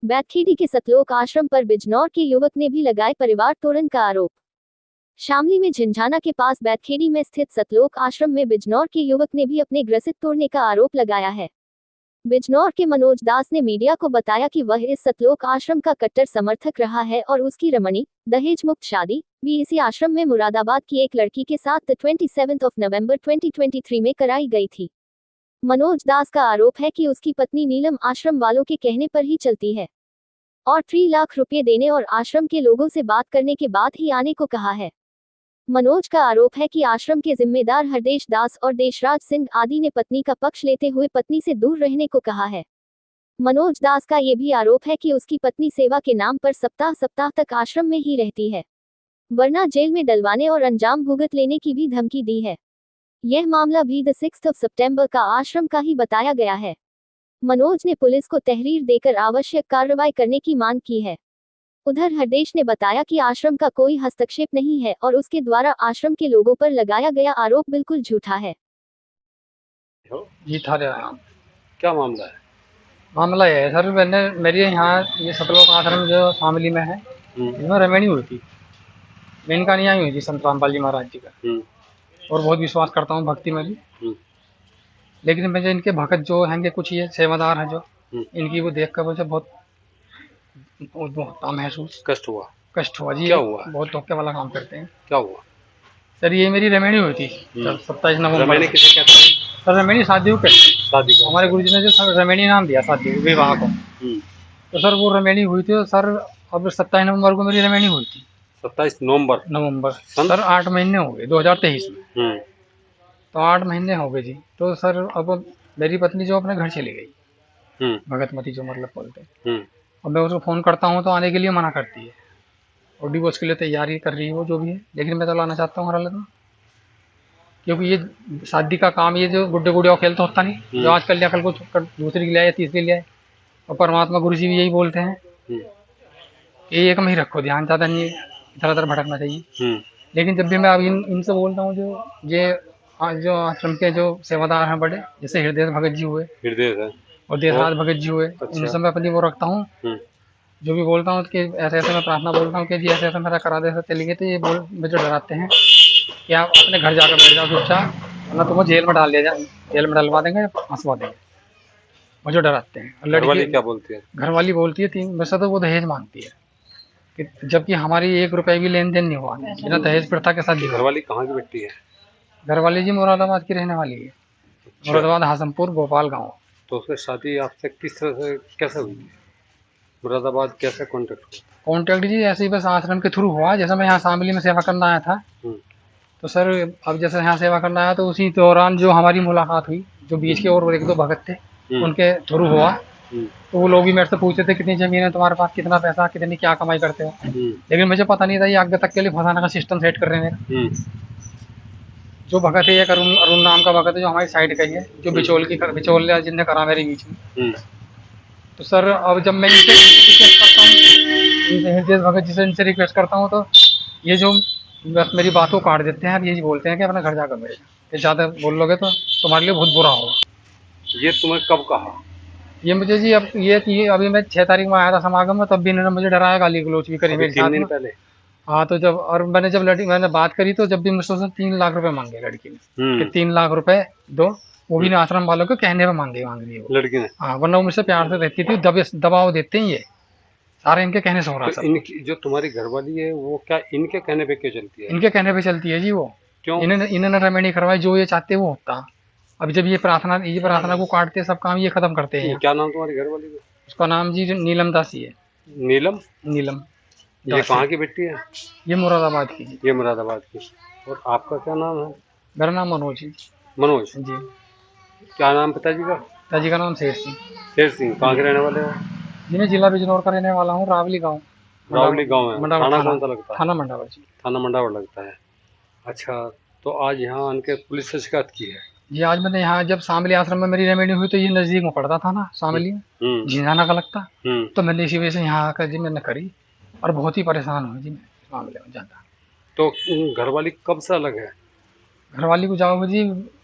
बैतखेड़ी के सतलोक आश्रम पर बिजनौर के युवक ने भी लगाए परिवार तोड़न का आरोप। शामली में झिंझाना के पास बैतखेड़ी में स्थित सतलोक आश्रम में बिजनौर के युवक ने भी अपने ग्रसित तोड़ने का आरोप लगाया है। बिजनौर के मनोज दास ने मीडिया को बताया कि वह इस सतलोक आश्रम का कट्टर समर्थक रहा है और उसकी रमणी दहेज मुक्त शादी भी इसी आश्रम में मुरादाबाद की एक लड़की के साथ 27 नवंबर 2023 में कराई गई थी। मनोज दास का आरोप है कि उसकी पत्नी नीलम आश्रम वालों के कहने पर ही चलती है और 3 लाख रुपए देने और आश्रम के लोगों से बात करने के बाद ही आने को कहा है। मनोज का आरोप है कि आश्रम के जिम्मेदार हरदेश दास और देशराज सिंह आदि ने पत्नी का पक्ष लेते हुए पत्नी से दूर रहने को कहा है। मनोज दास का ये भी आरोप है कि उसकी पत्नी सेवा के नाम पर सप्ताह तक आश्रम में ही रहती है, वरना जेल में डलवाने और अंजाम भुगत लेने की भी धमकी दी है। यह मामला भी 6 सितंबर का आश्रम का ही बताया गया है। मनोज ने पुलिस को तहरीर देकर आवश्यक कार्रवाई करने की मांग की है। उधर हरदेश ने बताया कि आश्रम का कोई हस्तक्षेप नहीं है और उसके द्वारा आश्रम के लोगों पर लगाया गया आरोप बिल्कुल झूठा है। जी था क्या मामला है? मामला यह है सर, मैंने मेरे यहाँ ये सतलोक आश्रम जो शामली में है, इसमें रमैनी हुई थी। मैं इनका नहीं आई हुई थी संत रामपाल जी महाराज जी का, और बहुत विश्वास करता हूँ भक्ति में भी। लेकिन मुझे इनके भगत जो हैं, कुछ ये सेवादार हैं जो इनकी वो देख कर मुझे बहुत महसूस कष्ट हुआ जी। क्या हुआ? बहुत धोखे वाला काम करते हैं। क्या हुआ सर? ये मेरी रमैनी हुई थी 27 नवंबर। रमैनी किसे कहते हैं? सर रमैनी शादी को शादी को हमारे गुरुजी ने जो सर रमैनी नाम दिया शादी विवाह को, तो सर वो रमैनी हुई थी। सर अब 27 नवंबर को मेरी रमैनी हुई थी। 27 नवंबर सर 8 महीने हो गए 2023 में। तो 8 महीने हो गए जी। तो सर अब मेरी पत्नी जो अपने घर चली गई, भगतमती जो मतलब बोलते हैं, अब मैं उसको फ़ोन करता हूँ तो आने के लिए मना करती है और डिवोर्स के लिए तैयारी कर रही है वो जो भी है। लेकिन मैं तो लाना चाहता हूँ हर हालत में, क्योंकि ये शादी का काम ये जो गुड्डे गुड़िया खेल तो होता नहीं, जो आज कर लिया कल को दूसरी के लिए आए तीसरी ले आए। और परमात्मा गुरु जी भी यही बोलते हैं कि एक में ही रखो ध्यान, ज़्यादा नहीं इधर उधर भटकना चाहिए। लेकिन जब भी मैं अब इनसे बोलता हूँ, जो आश्रम के जो सेवादार हैं बड़े, जैसे हृदय भगत जी हुए और देशराज भगत जी हुए, उनसे मैं अपनी वो रखता हूँ, जो भी बोलता हूँ कि ऐसे ऐसे मैं प्रार्थना बोलता हूँ कि जी ऐसे ऐसे मेरा करा दे चली गई, तो ये मुझे डराते हैं कि आप अपने घर जाकर बैठ जाओ चुपचाप, वरना तुम्हें जेल में डाल दिया जाए, जेल में डलवा देंगे, फंसवा देंगे। मुझे डराते हैं। घर वाली क्या बोलती है? घर वाली बोलती है 3 वैसे तो वो दहेज मांगती है, कि जबकि हमारी 1 रुपए भी लेन देन नहीं हुआ, बिना दहेज प्रथा के साथ। घर वाली कहाँ की बेटी है? घर वाली जी मुरादाबाद की रहने वाली है। मुरादाबाद हासमपुर गोपाल गाँव। तो उससे शादी आपसे किस तरह से कैसे हुई? मुरादाबाद कैसे कॉन्टेक्ट जी ऐसे ही बस आश्रम के थ्रू हुआ। जैसे मैं यहाँ शामली में सेवा करना आया था, तो सर अब जैसे यहाँ सेवा करना आया तो उसी दौरान जो हमारी मुलाकात हुई, जो बीच के और 1-2 भगत थे उनके थ्रू हुआ। तो वो लोग भी मेरे से पूछते थे कितनी ज़मीन है तुम्हारे पास, कितना पैसा, कितनी क्या कमाई करते हो। लेकिन मुझे पता नहीं था ये आगे तक के लिए फंसाने का सिस्टम सेट कर रहे हैं। जो भगत है एक अरुण नाम का भगत है, जो हमारी साइड का ही है, जो बिचौल जिनने करा मेरे बीच में। तो सर अब जब मैं इनसे रिक्वेस्ट करता हूँ, हृदय भगत जी से इनसे रिक्वेस्ट करता हूँ, तो ये जो बस मेरी बात को काट देते हैं। अब यही बोलते हैं कि अपना घर जाकर बैठ, ये ज़्यादा बोल लोगे तो तुम्हारे लिए बहुत बुरा होगा। ये तुम्हें कब कहा? ये मुझे जी अब ये अभी मैं 6 तारीख में आया था समागम में, तब भी इन्होंने मुझे डराया, गाली गलौज भी करी मेरे साथ में। पहले हाँ, तो जब और मैंने बात करी तो जब भी मुझसे 3 लाख रुपए मांगे लड़की ने, कि 3 लाख रुपए दो, वो भी आश्रम वालों के कहने पे मांग रही है वो लड़की ने। हाँ, वरना वो मुझसे प्यार से रहती थी। दबाव देते हैं ये सारे, इनके कहने से हो रहा है। तो इनकी जो तुम्हारी घरवाली है वो क्या इनके कहने पे क्यों चलती है? इनके कहने पे चलती है जी। वो क्यों? इन्होंने रमैनी करवाई, जो ये चाहते वो होता। अब जब ये प्रार्थना को काटते, सब काम ये खत्म करते हैं। क्या नाम तुम्हारी घरवाली का? उसका नाम जी नीलम दासी है। नीलम। ये कहाँ की बेटी है? ये मुरादाबाद की। ये मुरादाबाद की। और आपका क्या नाम है? मेरा नाम मनोज जी। मनोज जी। क्या नाम पिताजी का? पिताजी का नाम शेर सिंह। शेर सिंह। कहाँ के रहने वाले हो? जी मैं जिला बिजनौर का रहने वाला हूँ, रावली गाँव। रावली गाँव है। थाना कौन सा लगता है? थाना मंडावर जी। थाना मंडावर लगता है। अच्छा, तो आज यहाँ आके पुलिस से शिकायत की है? जी आज मैंने यहाँ जब शामली आश्रम में मेरी रमैनी हुई, तो ये नजदीक में पड़ता था ना शामली में, झिंझाना का लगता। तो मैंने इसी वजह से यहाँ आकर जी मैंने करी, और बहुत ही परेशान हुई जी मैं इस मामले में ज़्यादा। तो घरवाली कब से अलग है? घरवाली को जाओगे जी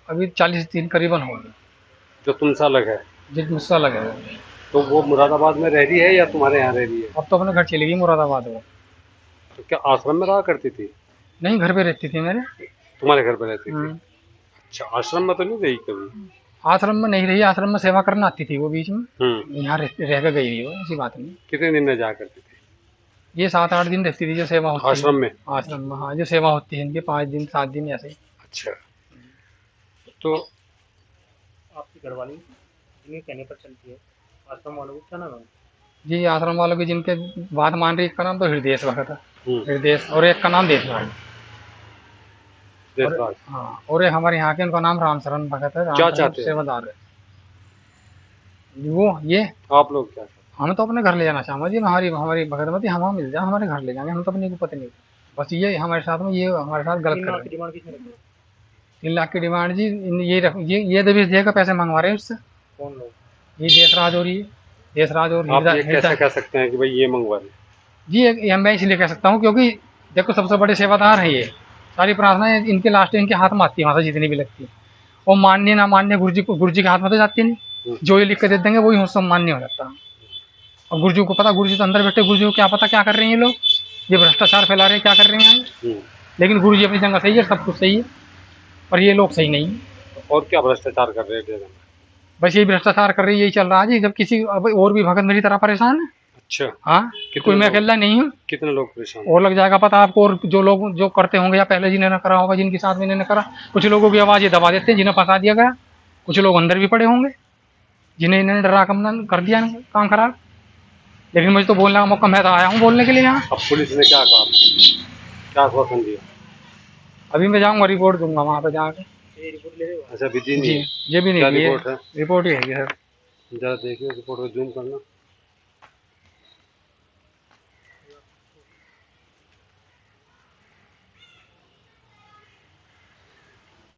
अभी 40 दिन करीबन हो गए। जो तुमसे अलग है? जी मुझसे अलग है। तो वो मुरादाबाद में रह रही है या तुम्हारे यहाँ रह रही है? अब तो अपने घर चली गई मुरादाबाद वो। तो क्या आश्रम में रहा करती थी? नहीं, घर पे रहती थी मेरे। तुम्हारे घर पे रहती थी? हम्म। अच्छा, आश्रम में तो नहीं रही कभी? आश्रम में नहीं रही, आश्रम में सेवा करने आती थी वो बीच में। यहाँ रह के गई हुई वो, ऐसी बात नहीं। कितने दिन में जा करती थी? ये 7-8 दिन रहती थी जो सेवा होती है आश्रम में? आश्रम में, हाँ, जो सेवा होती है इनके 5 दिन 7 दिन ऐसे। अच्छा, तो आपकी घरवाली जिनके कहने पर चलती है, आश्रम वालों को क्या नाम है? जी, आश्रम वालों की जिनके बात मान रही, एक का नाम तो हृदय भगत है, हृदय, और एक का नाम देशराज। देशराज। हाँ, और एक हमारे यहाँ के, उनका नाम रामशरण भगत है। क्या चाहते हैं? सेवादार है वो। ये आप लोग क्या चाहते हम तो अपने घर ले जाना चाहूँगा जी, हमारी हमारी भगतमती हम मिल जाए, हमारे घर ले जाएंगे, हम तो अपने को पता नहीं। बस ये हमारे साथ में, ये हमारे साथ गलत कर रहे हैं। डिमांड किसने रखी है? 3 लाख की डिमांड जी। ये दबेश देकर पैसे मंगवा रहे हैं उससे। कौन लोग? ये देशराज और ये देशराज और आप ये कैसे कह सकते हैं कि भाई ये मंगवा रहे? जी, मैं इसलिए कह सकता हूँ क्योंकि देखो, सबसे बड़े सेवादार है ये। सारी प्रार्थनाएं इनके लास्ट इनके हाथ में आती है, वहाँ से जितनी भी लगती है। और मान्य ना मान्य गुरु जी के हाथ में तो जाती नहीं। जो ये लिख के दे देंगे वही सब मान्य हो जाता है। और गुरु जी को पता, गुरु जी तो अंदर बैठे, गुरु जी को क्या पता क्या कर रहे हैं ये लोग, ये भ्रष्टाचार फैला रहे हैं, क्या कर रहे हैं। लेकिन गुरु जी अपनी जगह सही है, सब कुछ सही है, पर ये लोग सही नहीं है। और क्या भ्रष्टाचार कर रहे हैं? बस यही भ्रष्टाचार कर रही है, यही चल रहा है जी। जब किसी अब और भी भगत मेरी तरह परेशान है। अच्छा, हाँ, कोई मैं अकेला नहीं हूँ। कितने लोग परेशान? और लग जाएगा पता आपको। और जो लोग जो करते होंगे या पहले जिन्होंने करा होगा, जिनके साथ में इन्होंने करा, कुछ लोगों की आवाज़ ये दबा देते हैं जिन्हें फंसा दिया गया। कुछ लोग अंदर भी पड़े होंगे जिन्हें इन्होंने डरा कमना कर दिया काम खराब। लेकिन मुझे तो बोलने का मौका, मैं तो आया हूँ बोलने के लिए यहाँ। अब पुलिस ने क्या कहा, क्या आश्वासन दिया? अभी मैं जाऊँगा, रिपोर्ट दूंगा वहाँ पे जाके। ये रिपोर्ट ले रहे हो? अच्छा, विधि जी, नहीं? ये भी क्या नहीं, रिपोर्ट है? रिपोर्ट ही है सर। जरा देखिए रिपोर्ट को, जूम करना।